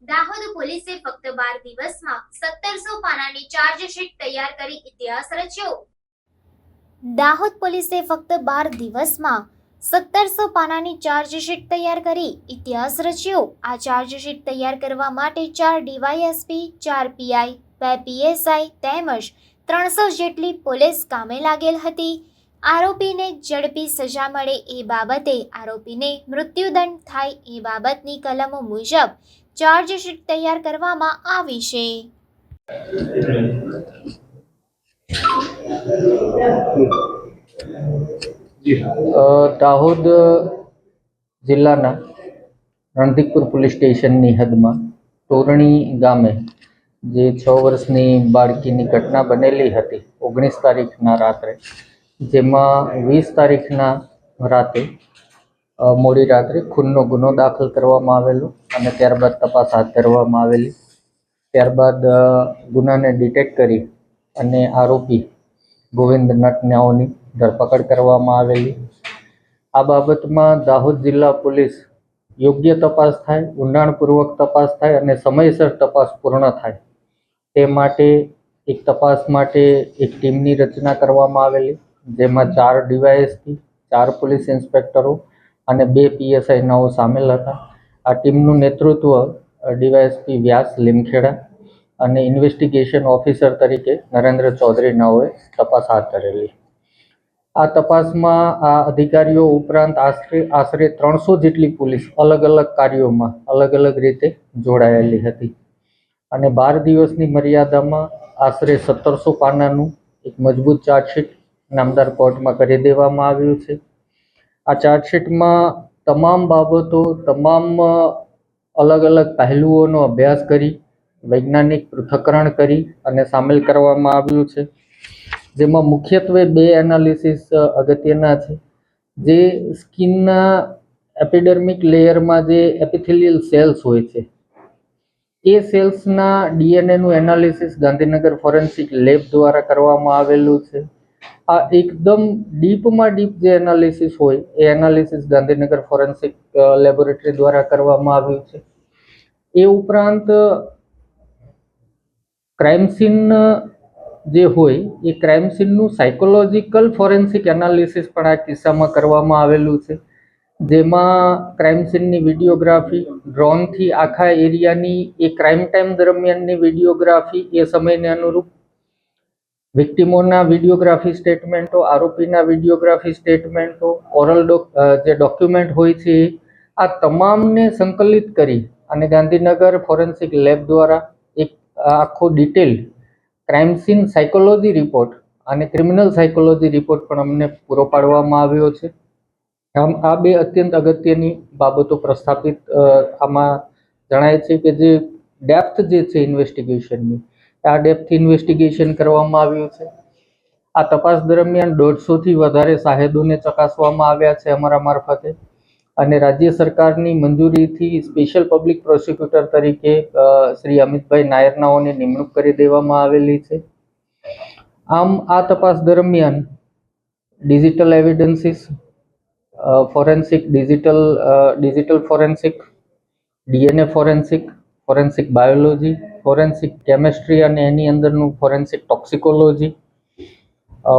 દાહોદ પોલીસે ફક્ત 12 દિવસમાં 1700 પાનાની ચાર્જશીટ તૈયાર કરી ઇતિહાસ રચ્યો. દાહોદ પોલીસે ફક્ત 12 દિવસમાં 1700 પાનાની ચાર્જશીટ તૈયાર કરી ઇતિહાસ રચ્યો. આ ચાર્જશીટ તૈયાર કરવા માટે 4 ડીવાયએસપી, 4 પીઆઈ, 2 પીએસઆઈ તેમજ 300 જેટલી પોલીસ કામે લાગેલ હતી. આરોપીને ઝડપી સજા મળે એ બાબતે આરોપીને મૃત્યુદંડ થાય એ બાબતની કલમો મુજબ ચાર્જશીટ તૈયાર કરવામાં આવી છે. દાહોદ જિલ્લાના રણધીકપુર પોલીસ સ્ટેશનની હદમાં તોરણી ગામે જે 6 વર્ષની બાળકીની ઘટના બનેલી હતી 19 તારીખના રાત્રે, જેમાં 20 તારીખના રાતે મોડી રાત્રે ખૂનનો ગુનો દાખલ કરવામાં આવેલો અને ત્યારબાદ તપાસ હાથ ધરવામાં આવેલી. ત્યારબાદ ગુનાને ડિટેક્ટ કરી અને આરોપી ગોવિંદ નટનાઓની ધરપકડ કરવામાં આવેલી. આ બાબતમાં દાહોદ જિલ્લા પોલીસ યોગ્ય તપાસ થાય, ઊંડાણપૂર્વક તપાસ થાય અને સમયસર તપાસ પૂર્ણ થાય તે માટે એક તપાસ માટે એક ટીમની રચના કરવામાં આવેલી, જેમાં 4 ડીવાયએસપી, 4 પોલીસ ઇન્સ્પેક્ટરો અને 2 પીએસઆઈનાઓ સામેલ હતા. આ ટીમનું નેતૃત્વ ડીવાયએસપી વ્યાસ લીમખેડા અને ઇન્વેસ્ટિગેશન ઓફિસર તરીકે નરેન્દ્ર ચૌધરીનાઓએ તપાસ હાથ ધરેલી. આ તપાસમાં આ અધિકારીઓ ઉપરાંત આશરે 300 જેટલી પોલીસ અલગ અલગ કાર્યોમાં અલગ અલગ રીતે જોડાયેલી હતી અને 12 દિવસની મર્યાદામાં આશરે 1700 પાનાનું એક મજબૂત ચાર્જશીટ નામદાર કોર્ટમાં કરી દેવામાં આવ્યું છે. આ ચાર્જશીટમાં તમામ બાબતો, તમામ અલગ અલગ પહેલુઓનો અભ્યાસ કરી, વૈજ્ઞાનિક પૃથ્થકરણ કરી અને સામેલ કરવામાં આવ્યું છે, જેમાં મુખ્યત્વે 2 એનાલિસિસ અગત્યના છે. જે સ્કિનના એપિડર્મિક લેયરમાં જે એપિથેલિયલ સેલ્સ હોય છે એ સેલ્સના ડીએનએનું એનાલિસિસ ગાંધીનગર ફોરેન્સિક લેબ દ્વારા કરવામાં આવેલું છે. આ એકદમ ડીપમાં ડીપ જે એનાલિસિસ હોય એ એનાલિસિસ ગાંધીનગર ફોરેન્સિક લેબોરેટરી દ્વારા કરવામાં આવ્યું છે. એ ઉપરાંત ક્રાઇમ સીન જે હોય એ ક્રાઇમ સીનનું સાયકોલોજીકલ ફોરેન્સિક એનાલિસિસ પણ આ કિસ્સામાં કરવામાં આવેલું છે, જેમાં ક્રાઇમ સીનની વિડીયોગ્રાફી, ડ્રોનથી આખા એરિયાની એ ક્રાઇમ ટાઈમ દરમિયાનની વિડીયોગ્રાફી, એ સમયને અનુરૂપ વિક્ટિમોના વિડીયોગ્રાફી સ્ટેટમેન્ટો, આરોપીના વિડીયોગ્રાફી સ્ટેટમેન્ટો, ઓરલ જે ડોક્યુમેન્ટ હોય છે આ તમામને સંકલિત કરી અને ગાંધીનગર ફોરેન્સિક લેબ દ્વારા એક આખો detail crime scene psychology report અને ક્રિમિનલ સાયકોલોજી રિપોર્ટ પણ અમને પૂરો પાડવામાં આવ્યો છે. આમ આ 2 અત્યંત અગત્યની બાબતો પ્રસ્થાપિત આમાં જણાય છે કે જે ડેપ્થ જે છે ઇન્વેસ્ટિગેશનની, આ ડેપ્થ ઇન્વેસ્ટિગેશન કરવામાં આવ્યું છે. આ તપાસ દરમિયાન 150થી વધારે સાહેદોને ચકાસવામાં આવ્યા છે અમારા મારફતે અને રાજ્ય સરકારની મંજૂરીથી સ્પેશિયલ પબ્લિક પ્રોસિક્યુટર તરીકે શ્રી અમિતભાઈ નાયરનાઓની નિમણૂક કરી દેવામાં આવેલી છે. આમ આ તપાસ દરમિયાન digital evidences, forensic digital forensic, DNA forensic, forensic biology, forensic chemistry અને એની અંદરનું forensic toxicology,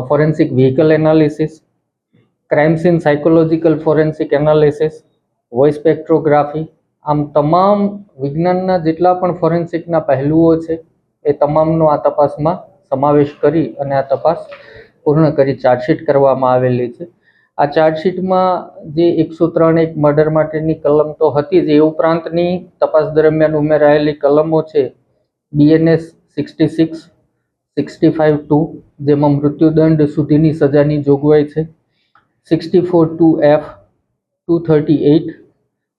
forensic vehicle analysis, crime scene psychological forensic analysis, voice spectrography, આમ તમામ વિજ્ઞાનના જેટલા પણ ફોરેન્સિકના પહેલુઓ છે એ તમામનો આ તપાસમાં સમાવેશ કરી અને આ તપાસ પૂર્ણ કરી ચાર્જશીટ કરવામાં આવેલી છે. આ ચાર્જશીટમાં જે 103 એક મર્ડર માટેની કલમ તો હતી જ, એ ઉપરાંતની તપાસ દરમિયાન ઉમેરાયેલી કલમો છે BNS 66, 65(2) જેમાં મૃત્યુદંડ સુધીની સજાની જોગવાઈ છે, 64(2)F, 238,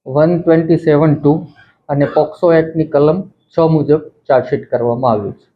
127(2) અને પોક્સો એક્ટની કલમ 6 મુજબ ચાર્જશીટ કરવામાં આવ્યું છે.